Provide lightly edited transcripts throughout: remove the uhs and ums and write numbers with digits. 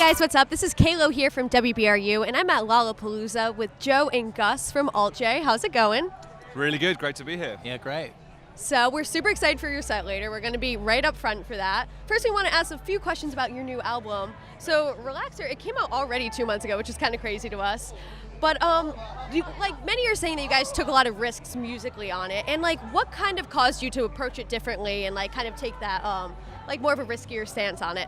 guys, what's up? This is Kalo here from WBRU, and I'm at Lollapalooza with Joe and Gus from Alt J. How's it going? Really good. Great to be here. Yeah, great. So we're super excited for your set later. We're going to be right up front for that. First, we want to ask a few questions about your new album. So Relaxer, it came out already 2 months ago, which is kind of crazy to us. But many are saying that you guys took a lot of risks musically on it. And what kind of caused you to approach it differently and kind of take that more of a riskier stance on it?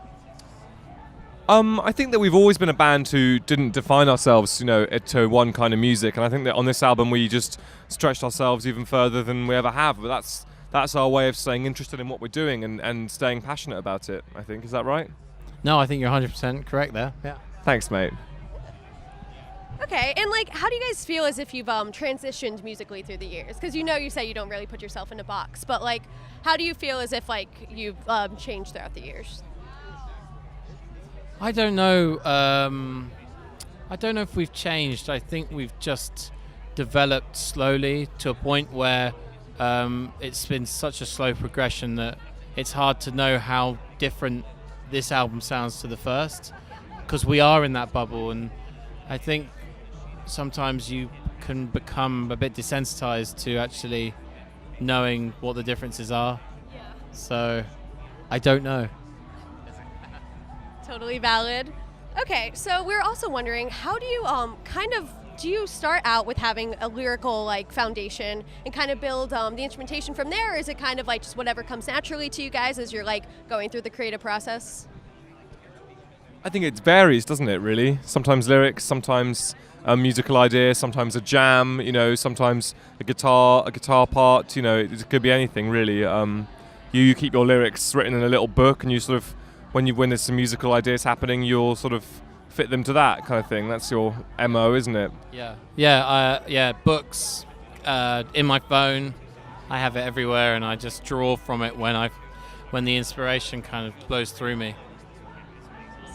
I think that we've always been a band who didn't define ourselves, to one kind of music, and I think that on this album we just stretched ourselves even further than we ever have. But that's our way of staying interested in what we're doing and staying passionate about it. I think, is that right? No, I think you're 100% correct there. Yeah. Thanks, mate. Okay, and how do you guys feel as if you've transitioned musically through the years? Because you say you don't really put yourself in a box, but how do you feel as if you've changed throughout the years? I don't know. I don't know if we've changed. I think we've just developed slowly to a point where it's been such a slow progression that it's hard to know how different this album sounds to the first, because we are in that bubble, and I think sometimes you can become a bit desensitized to actually knowing what the differences are. Yeah. So I don't know. Totally valid. Okay, so we're also wondering, how do you do you start out with having a lyrical foundation and kind of build the instrumentation from there, or is it kind of just whatever comes naturally to you guys as you're going through the creative process? I think it varies, doesn't it, really? Sometimes lyrics, sometimes a musical idea, sometimes a jam, sometimes a guitar part, it could be anything, really. You keep your lyrics written in a little book, and you sort of, when there's some musical ideas happening, you'll sort of fit them to that kind of thing. That's your MO, isn't it? Yeah. Books in my phone. I have it everywhere, and I just draw from it when the inspiration kind of blows through me.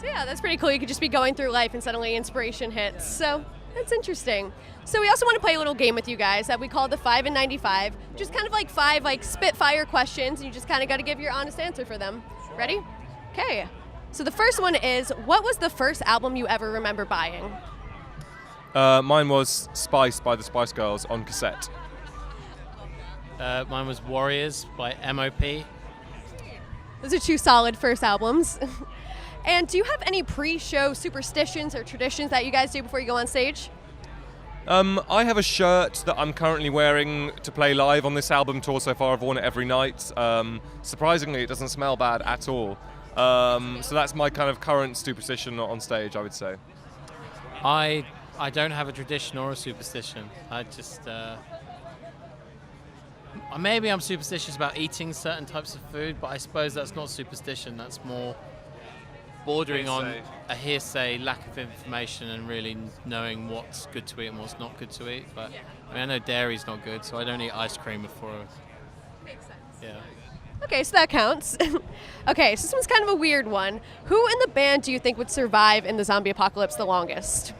So yeah, that's pretty cool. You could just be going through life and suddenly inspiration hits. So that's interesting. So we also want to play a little game with you guys that we call the 5 and 95. Just kind of 5 spitfire questions, and you just kind of got to give your honest answer for them. Ready? Okay, so the first one is, what was the first album you ever remember buying? Mine was Spice by the Spice Girls on cassette. Mine was Warriors by MOP. Those are 2 solid first albums. And do you have any pre-show superstitions or traditions that you guys do before you go on stage? I have a shirt that I'm currently wearing to play live on this album tour so far. I've worn it every night. Surprisingly, it doesn't smell bad at all. So that's my kind of current superstition on stage, I would say. I don't have a tradition or a superstition. I just maybe I'm superstitious about eating certain types of food, but I suppose that's not superstition. That's more bordering on a hearsay, lack of information, and really knowing what's good to eat and what's not good to eat. But I know dairy's not good, so I don't eat ice cream before. Makes sense. Yeah. Okay, so that counts. Okay, so this one's kind of a weird one. Who in the band do you think would survive in the zombie apocalypse the longest?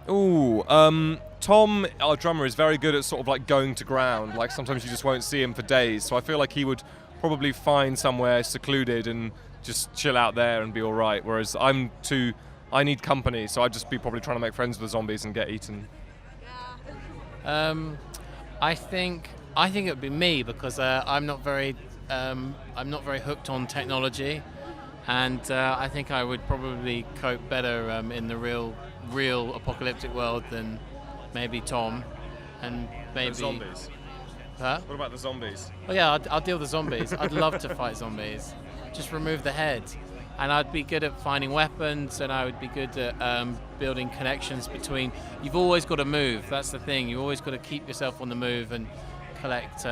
Ooh, Tom, our drummer, is very good at sort of going to ground. Sometimes you just won't see him for days. So I feel like he would probably find somewhere secluded and just chill out there and be all right. Whereas I need company, so I'd just be probably trying to make friends with the zombies and get eaten. I think it would be me, because I'm not very hooked on technology, and I think I would probably cope better in the real apocalyptic world than maybe Tom, and maybe the zombies. Huh? What about the zombies? Oh yeah, I'll deal with the zombies. I'd love to fight zombies. Just remove the head, and I'd be good at finding weapons, and I would be good at building connections between. You've always got to move. That's the thing. You've always got to keep yourself on the move and collect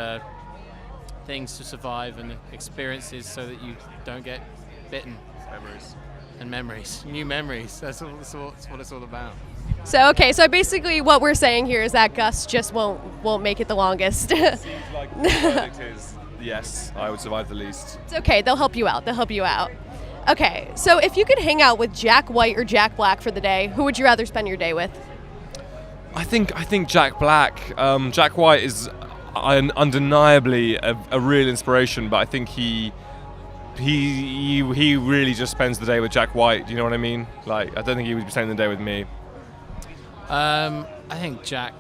things to survive and experiences so that you don't get bitten. Memories. New memories. That's what it's all about. So basically what we're saying here is that Gus just won't make it the longest. Seems like the verdict is yes, I would survive the least. It's okay, they'll help you out. Okay, so if you could hang out with Jack White or Jack Black for the day, who would you rather spend your day with? I think Jack Black. Jack White is undeniably a real inspiration, but I think he he really just spends the day with Jack White. Do you know what I mean? Like, I don't think he would be spending the day with me. I think Jack.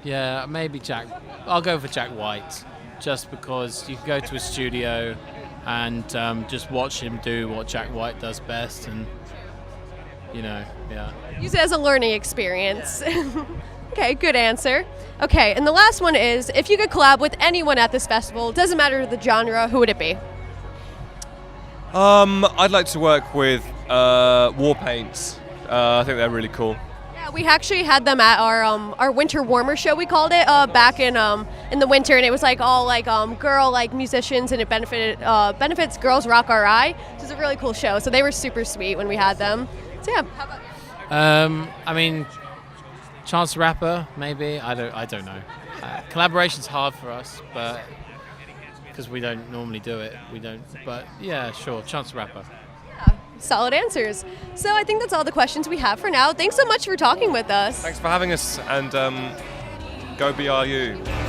Yeah, maybe Jack. I'll go for Jack White, just because you can go to a studio and just watch him do what Jack White does best, and yeah. Use it as a learning experience. Okay, good answer. Okay, and the last one is, if you could collab with anyone at this festival, doesn't matter the genre, who would it be? I'd like to work with Warpaint. I think they're really cool. Yeah, we actually had them at our winter warmer show, we called it, back in the winter, and it was like all like girl like musicians, and it benefits Girls Rock RI. It was a really cool show, so they were super sweet when we had them. So yeah, how about you? I mean, Chance the Rapper, maybe. I don't know. Collaboration's hard for us, but because we don't normally do it, we don't. But yeah, sure, Chance the Rapper. Solid answers. So I think that's all the questions we have for now. Thanks so much for talking with us. Thanks for having us, and go BRU.